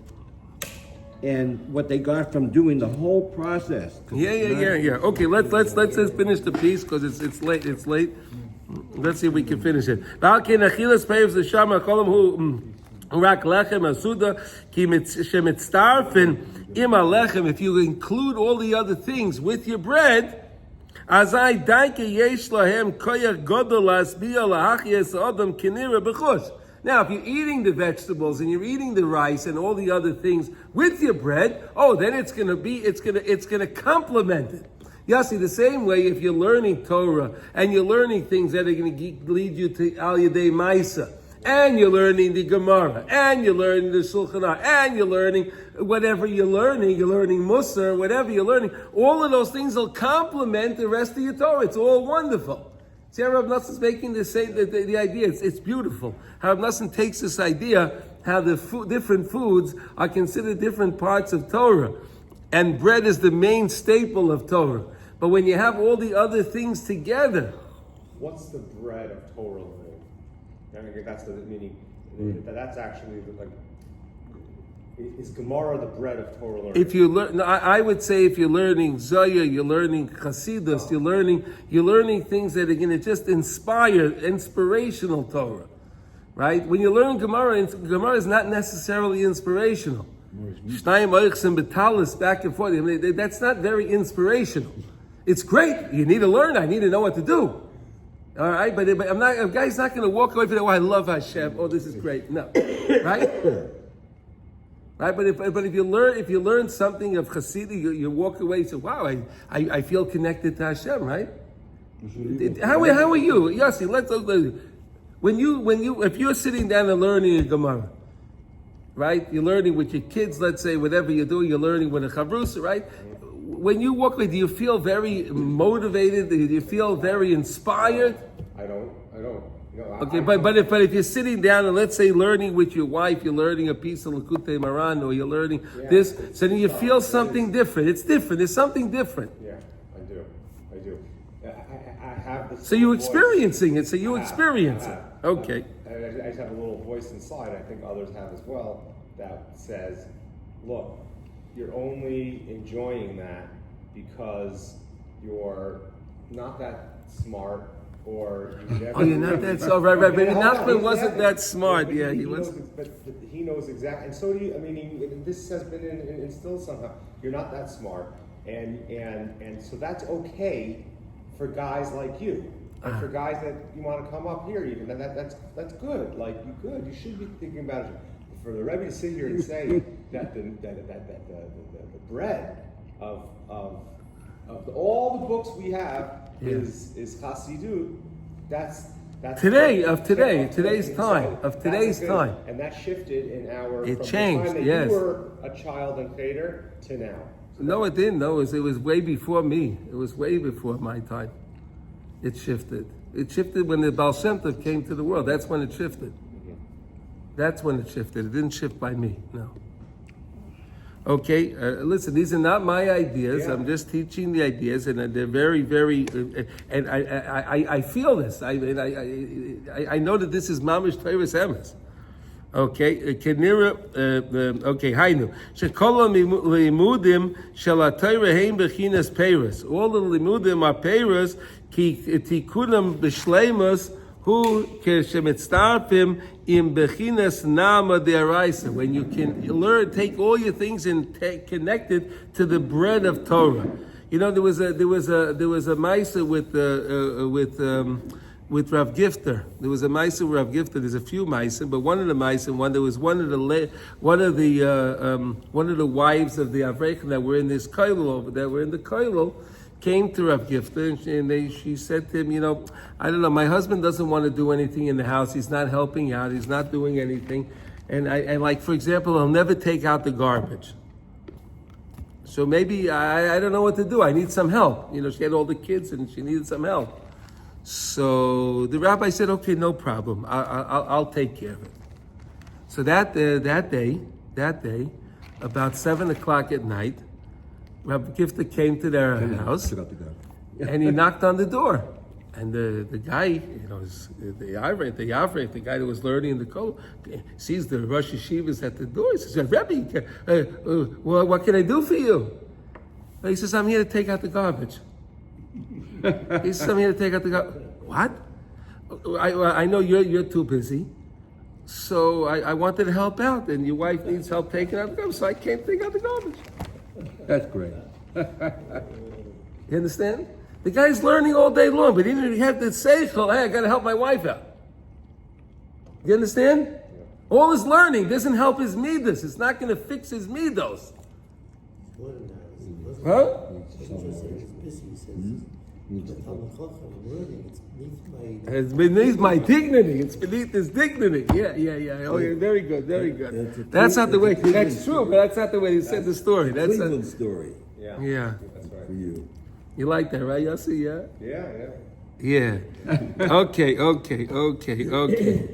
and what they got from doing the whole process. Yeah. Okay, let's just finish the piece because it's late. It's late. Let's see if we can finish it. If you include all the other things with your bread, now, if you're eating the vegetables and you're eating the rice and all the other things with your bread, then it's gonna complement it. Yasi, the same way if you're learning Torah and you're learning things that are going to lead you to Al Yadei Maisa, and you're learning the Gemara, and you're learning the Shulchan Aruch, and you're learning whatever you're learning Musar, whatever you're learning, all of those things will complement the rest of your Torah. It's all wonderful. See how Rav Nosson is making the idea. It's beautiful. How Rav Nosson takes this idea, how the different foods are considered different parts of Torah. And bread is the main staple of Torah. But when you have all the other things together. What's the bread of Torah learning? I mean, that's the meaning. That's actually like. Is Gemara the bread of Torah learning? If you learn, I would say if you're learning Zoya, you're learning Chasidus, you're learning things that are going to just inspirational Torah, right? When you learn Gemara is not necessarily inspirational. Shnayim Oichs and Betalis back and forth. I mean, that's not very inspirational. It's great. You need to learn. I need to know what to do. All right, but I'm not. A guy's not going to walk away from that. Oh, I love Hashem. Oh, this is great. No, right? Right, but if you learn something of Chassidus, you walk away and say, "Wow, I feel connected to Hashem." Right? How are you, Yossi? If you're sitting down and learning a Gemara, right? You're learning with your kids, let's say, whatever you're doing, you're learning with a chavrusa, right? When you walk away, do you feel very motivated? Do you feel very inspired? I don't. You know, Okay, but if you're sitting down and let's say learning with your wife, you're learning a piece of Likutey Maran, or you're learning this, so then you feel something different. It's different. There's something different. Yeah, I do. I have this. So you're voice. experiencing it. So you experience it. Okay. I just have a little voice inside. I think others have as well. That says, "Look, you're only enjoying that because you're not that smart." Or you never You're not that smart, right? But Nachman wasn't that smart. But Yeah, he he was. But he knows exactly, and so do you. I mean, this has been instilled somehow. You're not that smart, and so that's okay for guys like you, and for guys that you want to come up here. Even that's good. Like you should be thinking about it. For the Rebbe to sit here and say that the bread of all the books we have is Hasidut. That's today's time, and that shifted in our. It from changed, the time that yes. You were a child and Cheder to now. No, it didn't. No, it was way before me. It was way before my time. It shifted. It shifted when the Baal Shem Tov came to the world. That's when it shifted. That's when it shifted. It didn't shift by me. No. Okay, listen, these are not my ideas. Yeah. I'm just teaching the ideas, and they're very, very. And I feel this. I know that this is mamish Torah's emes. Okay, Kenira. Okay, Hainu. Shekol limudim shel haTorah heim bechinas peiros. All the limudim are peiros ki tikunam b'shleimus hu keshemitztarpim im bechinas nama de'araisa. When you can learn, take all your things and connect it to the bread of Torah. You know, there was a ma'aser with Rav Gifter. There was a ma'aser with Rav Gifter. There's a few ma'aser, but one of the ma'aser, there was one of the wives of the Avreichim that were in this koilel over there, were in the koilel, came to Rav Gifter, and she said to him, you know, I don't know, my husband doesn't want to do anything in the house. He's not helping out. He's not doing anything. And like, for example, he'll never take out the garbage. So maybe, I don't know what to do. I need some help. You know, she had all the kids and she needed some help. So the rabbi said, okay, no problem. I'll take care of it. So that day, about 7:00 at night, Rabbi Gifter came to their house, and he knocked on the door. And the guy, you know, the Yavrei, the guy that was learning in the Kol, sees the Rosh Yeshivas at the door. He says, Rebbe, what can I do for you? He says, I'm here to take out the garbage. He says, I'm here to take out the garbage. What? I know you're too busy. So I wanted to help out, and your wife needs help taking out the garbage, so I came to take out the garbage. That's great. You understand? The guy's learning all day long, but he didn't even have to say, hey, I got to help my wife out. You understand? All his learning doesn't help his midas. It's not going to fix his midos. Huh? It's beneath my dignity. It's beneath his dignity. Yeah. Oh, yeah, very good. That's not the way. That's true, but that's not the way he said the story. That's Cleveland story. Yeah. That's right. For you. You like that, right, Yossi? Yeah. Yeah. Okay.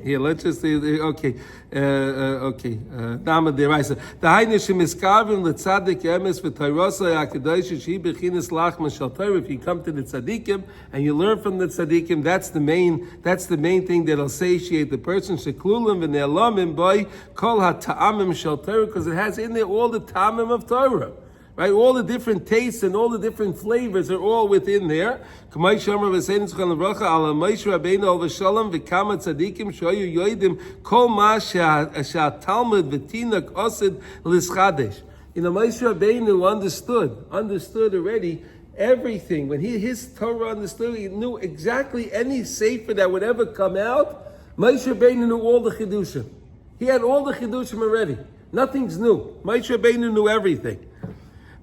Here, let's just say, okay. Dama deraisa. The Heinish miskavim letzadik emes v'tayrosa yakedosh she bechinas lachma shel Torah. If you come to the tzaddikim and you learn from the tzaddikim, that's the main thing that'll satiate the person. Sheklulim v'ne'elamim boy kol ha'ta'amim shel Torah, because it has in there all the ta'amim of Torah. Right, all the different tastes and all the different flavors are all within there. Kamay Shomer v'sein tzchon levracha ala Moshe Rabbeinu al v'shalom v'kama tzadikim shoyu yoidim kol ma she'atalmud v'tinak osid l'schadesh. You know, Moshe Rabbeinu understood already everything. When his Torah understood, he knew exactly any sefer that would ever come out. Moshe Rabbeinu knew all the chidushim. He had all the chidushim already. Nothing's new. Moshe Rabbeinu knew everything.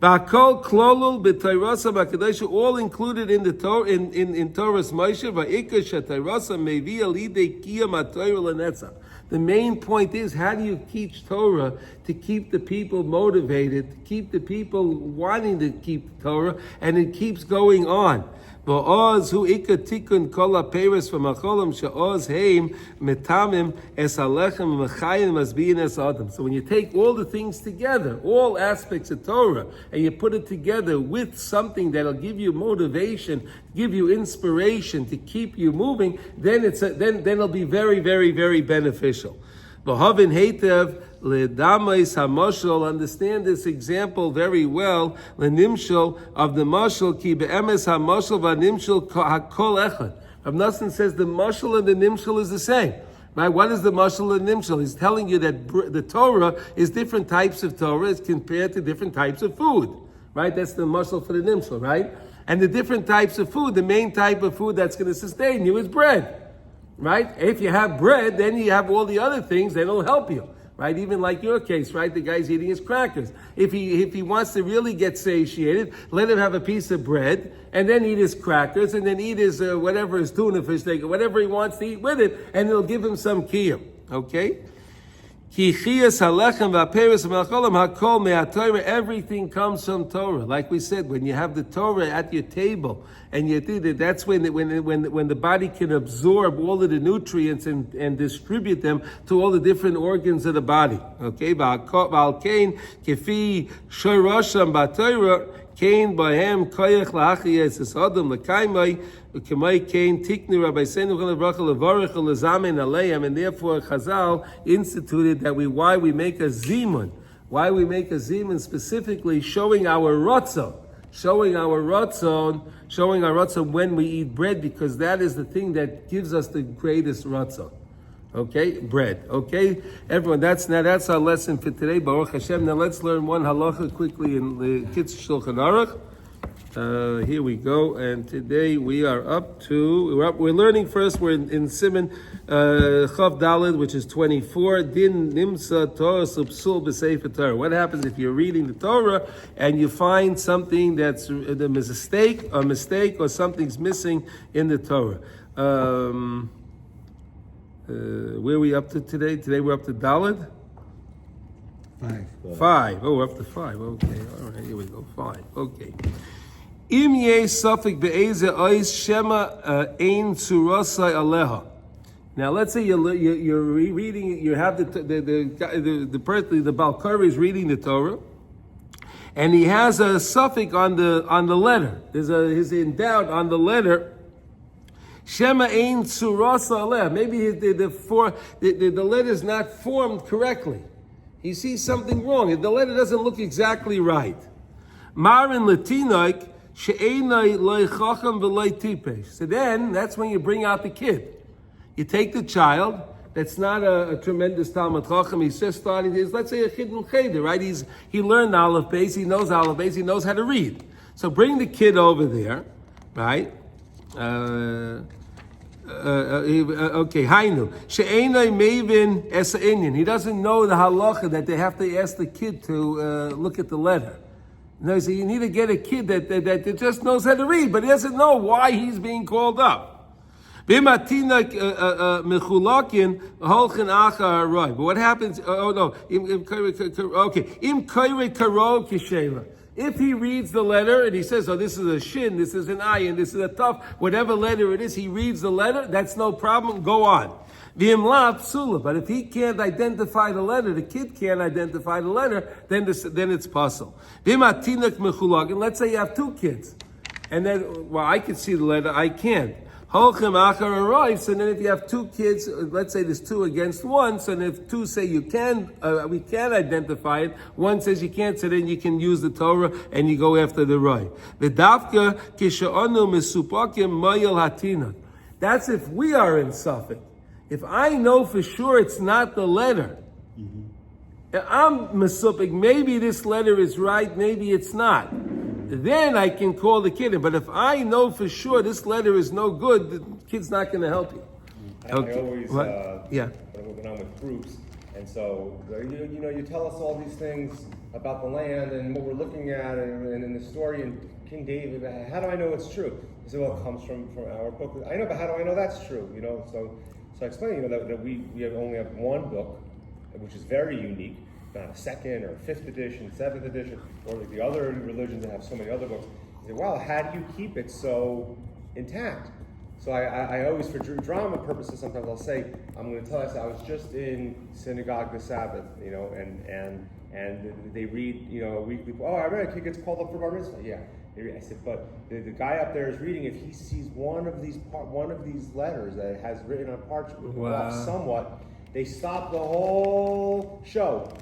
V'akol klolul b'Torasa b'Kadosh, all included in the Torah, in Torah's Moshe. V'ikar she'Torasa mevi al yidei kiyam ha'Torah l'netzach. The main point is, how do you teach Torah to keep the people motivated, to keep the people wanting to keep Torah, and it keeps going on. V'oz hu ikar tikun kol ha'peres v'macholim she'oz heim metamim es halechem v'chayim masbiyin es adam. So when you take all the things together, all aspects of Torah, and you put it together with something that'll give you motivation, give you inspiration to keep you moving, then then it'll be very, very, very beneficial. V'havin heitev Ledamais hamoshel, understand this example very well. Lenimshel of the moshel ki beemes hamoshel v'nimshel hakol echad. Rav Nosson says the moshel and the nimshel is the same. Right? What is the moshel and nimshel? He's telling you that the Torah is different types of Torah as compared to different types of food. Right? That's the moshel for the nimshel, right? And the different types of food, the main type of food that's going to sustain you is bread. Right? If you have bread, then you have all the other things that will help you. Right, even like your case, right? The guy's eating his crackers. If he wants to really get satiated, let him have a piece of bread and then eat his crackers and then eat his whatever, his tuna fish steak, whatever he wants to eat with it, and it'll give him some kiyum. Okay. Everything comes from Torah. Like we said, when you have the Torah at your table, and you do that, that's when the body can absorb all of the nutrients and distribute them to all the different organs of the body. Okay, Kain bahem koyach la'achiyas es adam l'kaimai v'kemai kain tiknu rabbeinu v'lebracha levarach lezamen aleim, and therefore Chazal instituted that why we make a zimun. Why we make a zimun specifically showing our ratzon when we eat bread, because that is the thing that gives us the greatest ratzon. Okay, bread. Okay, everyone. That's our lesson for today. Baruch Hashem. Now let's learn one halacha quickly in the Kitzur Shulchan Aruch. Here we go. And today we are we're learning first. We're in Siman Chav Daled, which is 24. Din nimsa Torah subsul b'sefer Torah. What happens if you're reading the Torah and you find something that's a mistake or something's missing in the Torah? Where are we up to today? Today we're up to Daled? 5. Oh, we're up to 5. Okay, all right, here we go. 5. Okay. Im ye safik be'eze ois shema ein tsurasai aleha. Now, let's say you're reading. You have the Balkari is reading the Torah, and he has a suffix on the letter. He's in doubt on the letter. Shema ein tsurasa aleh. Maybe the letter is not formed correctly. He sees something wrong. The letter doesn't look exactly right. Marin latinoik she'enai loy chacham v'loy tipesh. So then, that's when you bring out the kid. You take the child that's not a tremendous Talmud Chacham. He's just starting. Let's say a Chiddush Cheder, right? He learned Aleph Beis. He knows Aleph Beis. He knows how to read. So bring the kid over there, right? Okay, Hainu. She'enai mevin es inyan. He doesn't know the halacha that they have to ask the kid to look at the letter. No, so you need to get a kid that just knows how to read, but he doesn't know why he's being called up. But what happens? Oh no. If he reads the letter and he says, "Oh, this is a shin, this is an ayin, this is a taf," whatever letter it is, he reads the letter. That's no problem. Go on. But if he can't identify the letter, the kid can't identify the letter, then it's possible. And let's say you have 2 kids, and then I can see the letter, I can't. So then if you have 2 kids, let's say there's 2 against 1, so then if 2 say we can identify it, 1 says you can't, so then you can use the Torah and you go after the Roy. That's if we are in Suffolk. If I know for sure it's not the letter, I'm mesupik, maybe this letter is right, maybe it's not. then I can call the kid in. But if I know for sure this letter is no good, the kid's not going to help you. I always, Yeah. when I'm with groups, and so, you tell us all these things about the land and what we're looking at, and in the story in King David, how do I know it's true? I say, well, it comes from our book. I know, but how do I know that's true? So I explain, that we only have one book, which is very unique, not a second or fifth edition, seventh edition, or like the other religions that have so many other books. I say, well, how do you keep it so intact? So I always, for drama purposes, sometimes I'll say, I'm going to tell us I was just in synagogue this Sabbath, and they read, a weekly. Oh, I read a kid gets called up for bar mitzvah. Yeah, I said, but the guy up there is reading. If he sees one of these letters that it has written on parchment, off somewhat, they stop the whole show.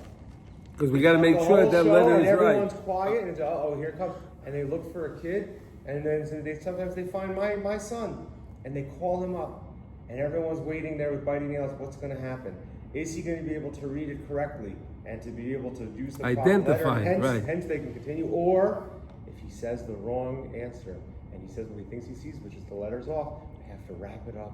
Because we got to make sure that letter is right. Everyone's quiet, and here it comes. And they look for a kid, and then sometimes they find my son, and they call him up, and everyone's waiting there with biting nails. What's going to happen? Is he going to be able to read it correctly and to be able to use the identify letter? right? Hence, they can continue. Or if he says the wrong answer and he says what he thinks he sees, which is the letters off, they have to wrap it up,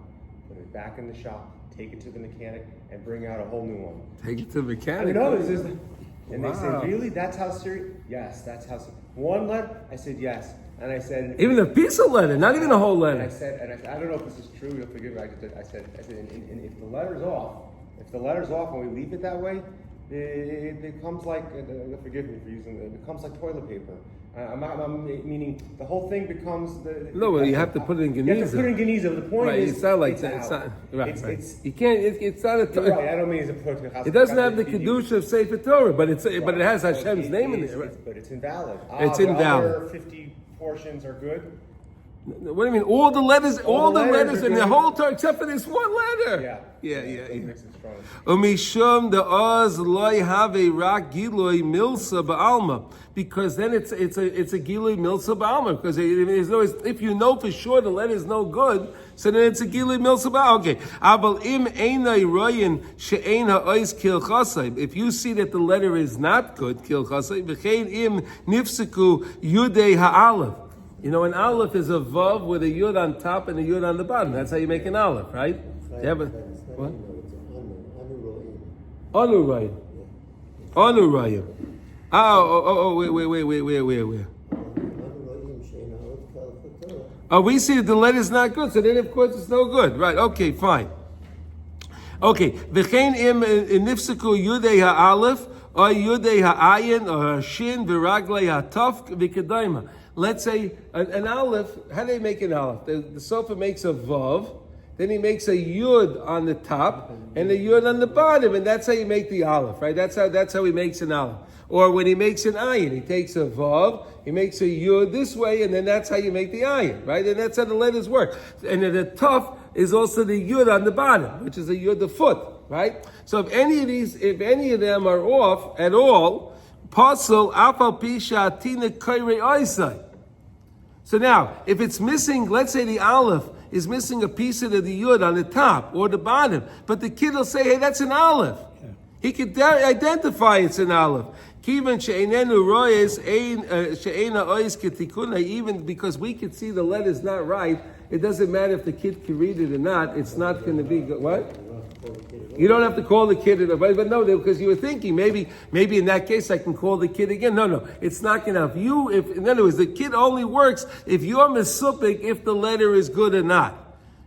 put it back in the shop, take it to the mechanic, and bring out a whole new one. Take it to the mechanic. And they say, really? That's how serious? Yes, that's how serious. One letter? I said, yes. And I said, even a piece of letter, not even a whole letter. And I said, I don't know if this is true. You'll forgive me. I said, and if the letter's off, and we leave it that way, it becomes like. Forgive me for using it. It becomes like toilet paper. I'm meaning the whole thing becomes the. No, well, you have to put it in Geniza. You have to put it in Geniza. The point right, is, it's not like that. It's not right. You can't. It's not a. You're right. I don't mean it's a put. It doesn't have the kedusha of Sefer Torah, but it has Hashem's name in there. Right? But it's invalid. It's invalid. The other 50 portions are good. What do you mean? All the letters in the whole Torah, except for this one letter. Yeah. Umishum the oz loy have a rak giloi milsa ba'alma, because then it's a giloi milsa ba'alma, because if you know for sure the letter is no good, so then it's a giloi milsa ba'alma. Okay, abal im einay royin she'ein ha'ois kil chasai. If you see that the letter is not good, kil chasai v'chein im nifseku yudei ha'alef. An aleph is a vav with a yud on top and a yud on the bottom. That's how you make an aleph, right? What? Anurayim. Anurayim. Wait. Oh, we see that the letter is not good, so then of course it's no good. Right, okay, fine. Okay, v'chein im nifseku yudei ha'aleph, or yudei ha'ayin, or shin, v'raglei ha'taf, v'kedayma. Let's say an aleph. How do they make an aleph? The sofa makes a vav, then he makes a yud on the top and a yud on the bottom, and that's how you make the aleph, right? That's how he makes an aleph. Or when he makes an ayin, he takes a vav, he makes a yud this way, and then that's how you make the ayin, right? And that's how the letters work. And then the tuf is also the yud on the bottom, which is a yud the foot, right? So if any of them are off at all, pasal afal pisha tina kairei oisai. So now, if it's missing, let's say the aleph is missing a piece of the yud on the top or the bottom, but the kid will say, hey, that's an aleph. Yeah. He could identify it's an aleph. Even because we could see the letter's not right, it doesn't matter if the kid can read it or not, it's not going to be good. What? You don't have to call the kid, but no, because you were thinking maybe in that case I can call the kid again. No, it's not going to. In other words, the kid only works if you're mesupik if the letter is good or not.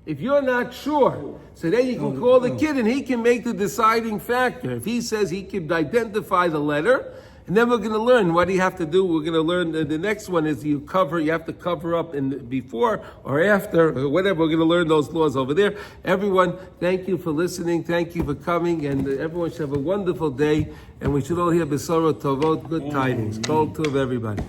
If you're not sure, so then you can call the kid and he can make the deciding factor. If he says he can identify the letter, and then we're going to learn what do you have to do. We're going to learn the next one is you have to cover up in before or after or whatever. We're going to learn those laws over there. Everyone, thank you for listening. Thank you for coming, and everyone should have a wonderful day. And we should all hear Besoro Tovot, good tidings. Kol Tov, everybody.